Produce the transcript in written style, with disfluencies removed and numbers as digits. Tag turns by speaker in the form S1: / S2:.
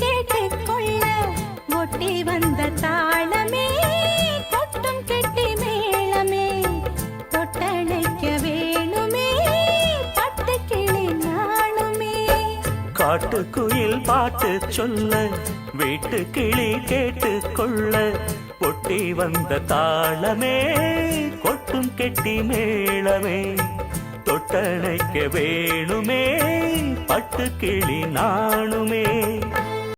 S1: கேட்டுக்கொள்ள ஒட்டி வந்த தாளமே கொட்டும் கெட்டி மேளமே தொட்டணைக்க வேணுமே பட்டு கிளி நாணுமே.
S2: காட்டுக்குயில் பாட்டு சொல்ல வீட்டு கிளி கேட்டுக்கொள்ள ஒட்டி வந்த தாளமே கொட்டும் கெட்டி மேளமே தொட்டணைக்க வேணுமே பட்டு கிளி நாணுமே.